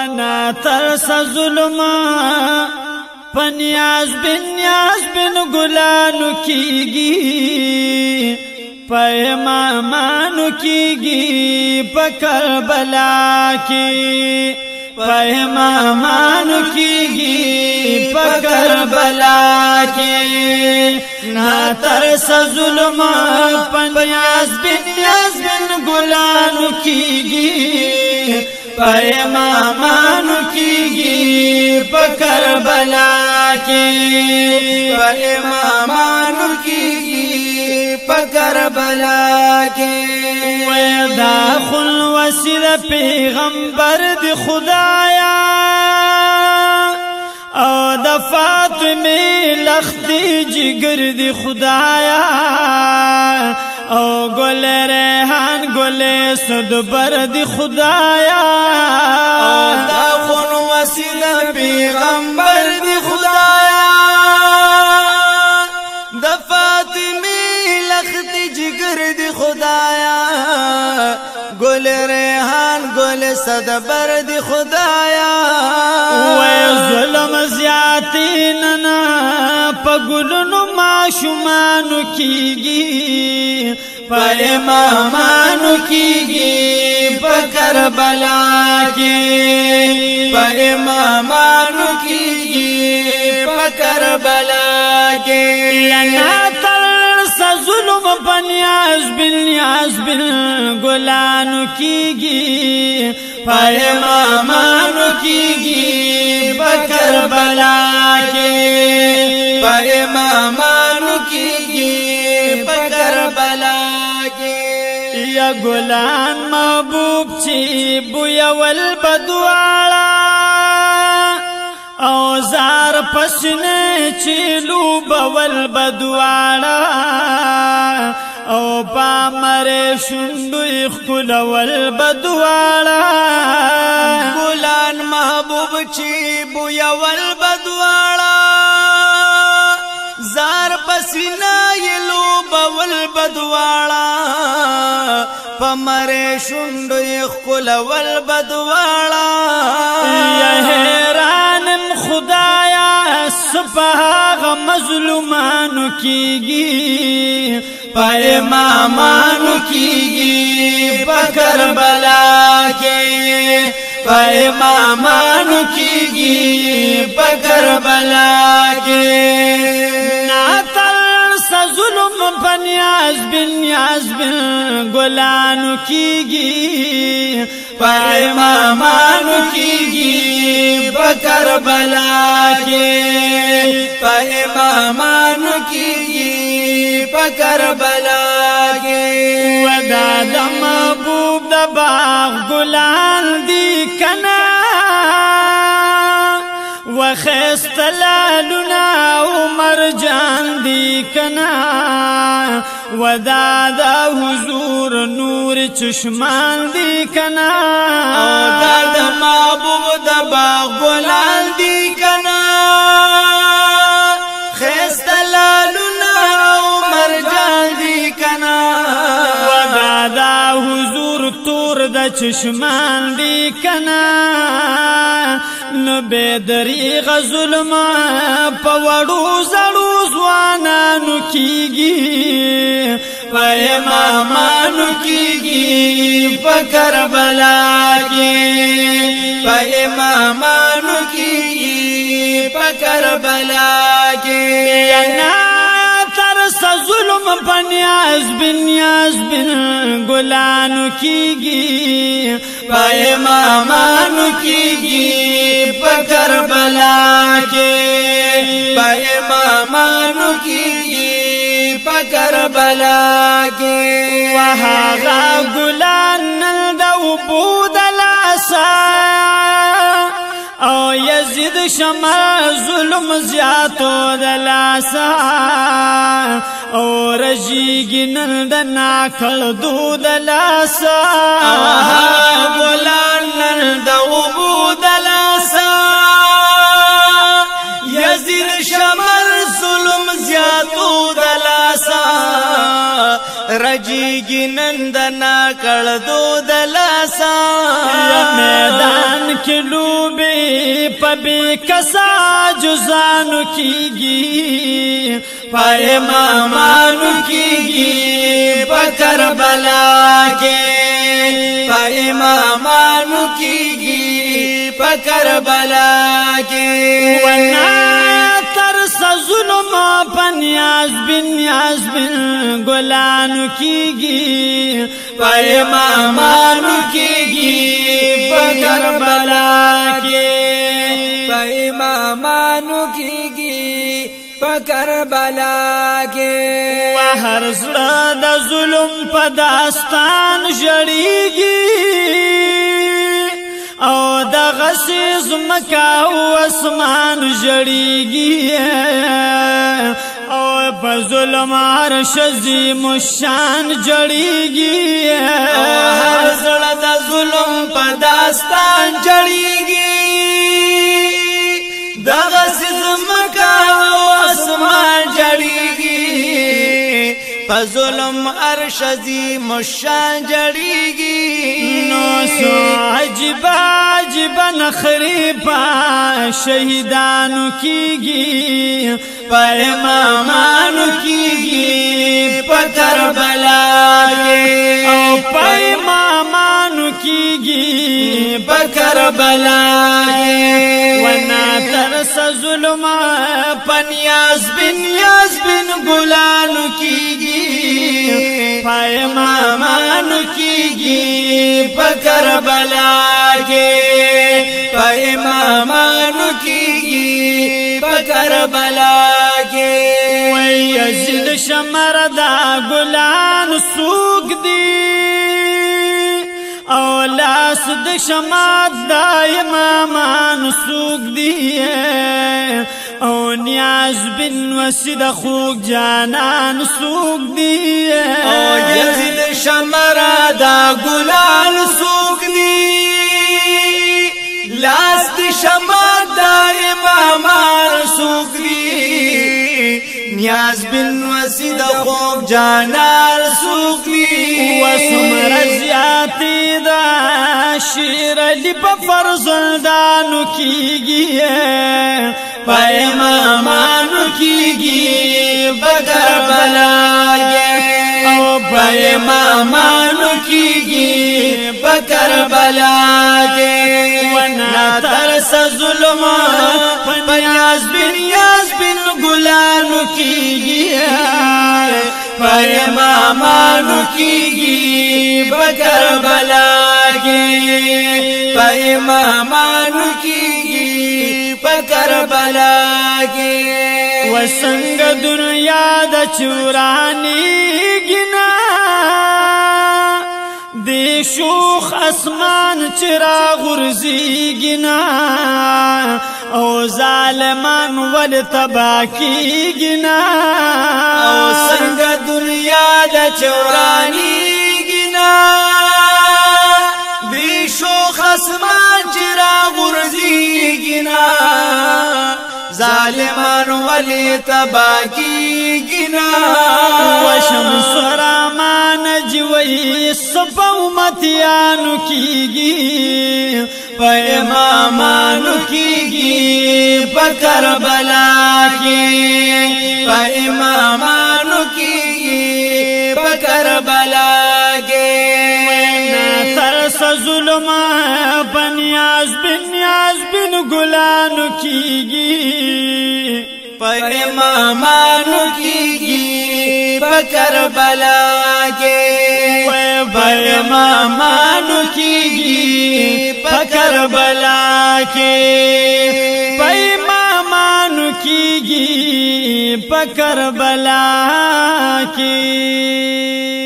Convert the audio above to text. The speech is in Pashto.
ونا ترس ظلم پنیاز بن گلانو کیگی پیمامانو کیگی پکربلا کی پیمامانو کیگی پکربلا کی نا ترس ظلم پنیاز بن گلانو کیگی پیمامانو کیگی پکربلا کی پیمامانو کیگی پکربلا کی ویدا خل وسیل پیغمبر دی خدایا او د فاطمه لختی جگر دی خدایا او گل ریحان گل صدبر دی خدایا دا خون وسیله پیغمبر دی خدایا د فاطمه لخت جگر دی خدایا گل ریحان گل صدبر دی خدایا وی ظلم زیاتیننا پا گلنو معشومانو کیگی پا امامانو کیگی پا کربلا کی پا امامانو کیگی پا کربلا کی یا ترس ظلم پنیاز بن گلانو کیگی پا امامانو کیگی پا کربلا کی پا امامانو کیگی پا کربلا کی یا گلان محبوب چی بویا والبدوالا او زار پسنے چیلو بول بدوالا او پامر شندو اخکل والبدوالا گلان محبوب چی بویا والبدوالا زار پسنا یلو بول بدوالا پمر شندو اخکل والبدوالا یا حیرانم خدایا سپاغ مظلومانو کیگی پا امامانو کیگی پا کربلا کی پا امامانو کیگی پا کربلا کی ناترس ظلم پنیاز بن گلانو کیگی پا امامانو کیگی پا کربلا کی پا امامانو کیگی پا کربلا کی ودا د محبوب د باغ گلان دی کنا وخستلالنا عمر جان دی کنا ودا د حضور نور چشمان دی کنا دا د محبوب د باغ گلان دی کنا خستلالنا عمر جان دی کنا ودا د حضور تور د چشمان دی کنا نو بدریغ ظلم پوڑو زڑو زوانانو کیگی پا امامانو کیگی پا کربلا کی پا امامانو کیگی پا کربلا کی ترس ظلم پنیاز بن گلانو کیگی پا امامانو کیگی پا کربلا کی پا امامانو کیگی پا کربلا کی وہاغا گلان دو بود لاسا او یزید شمع ظلم زیاتو دلاسا او رجیگی نند ناکل دو دلاسا گلان نند بود لاسا یزید شمع ظلم زیاتو دلاسا رجیگی نند ناکل دو دلاسا میدان کی لوبی پبی کسا جزانو کیگی پا امامانو کیگی پا کربلا کے پا امامانو کیگی پا کربلا کے ونا ترس ظلم پنیاز بن گلانو کیگی پا امامانو کیگی پا کربلا کے پا امامانو کیگی پا کربلا کے وهر زړه د ظلم په داستان ژړیږي او د غسیز مکا او اسمان ژړیږي او په ظلم عرش عظیم الشان ژړیږي هر زړه د ظلم په داستان ژړیږي د غسیز مکا او اسمان ژړیږي په ظلم عرش عظیم الشان ژړیږي نو سو عجب عجب نخری پا شهیدانو کیگی پا امامانو کیگی پا کربلا کے او پا امامانو کیگی پا کربلا کے ونا ترس ظلم پنیاز بن گلانو کیگی پا امامانو کیگی پا کربلا کے پا امامانو کیگی پا کربلا کے وی یزید شمر دا گلان سوک دی او لاس د شمات دا امامان سوک دی او نیاز بن وسید خوک جانان سوک دی او یزید شمر دا گلان سوک دی لاس د شمات دا امامان سوک دی نیاز بن وسید خوک جانان سوک دی وسمر زیاتی دا شیر علی پا فرزندانو کیگی پا امامانو کیگی پا کربلا کے او پا امامانو کیگی پا کربلا کے ونا ترس ظلم پنیاز بن گلانو کیگی پا امامانو کیگی پا کربلا کے پا امامانو کیگی پا کربلا کے وسنگ دنیا دا چورانی گنا دی شوخ اسمان چرا غرزی گنا او ظالمان ول تباکی گنا او سنگ دنیا دا چورانی گنا دی شوخ اسمان چرا غرزی گنا ظالمان ولی تباکی گنا وشمس رامان جوی سب امتیانو کیگی پا امامانو کیگی پا کربلا کی پا امامانو کیگی پا کربلا کی ترس ظلم بنیاز بن گلانو کیگی پا امامانو کیگی پا کربلا کے پا امامانو کیگی پا کربلا کے پا امامانو کیگی پا کربلا کی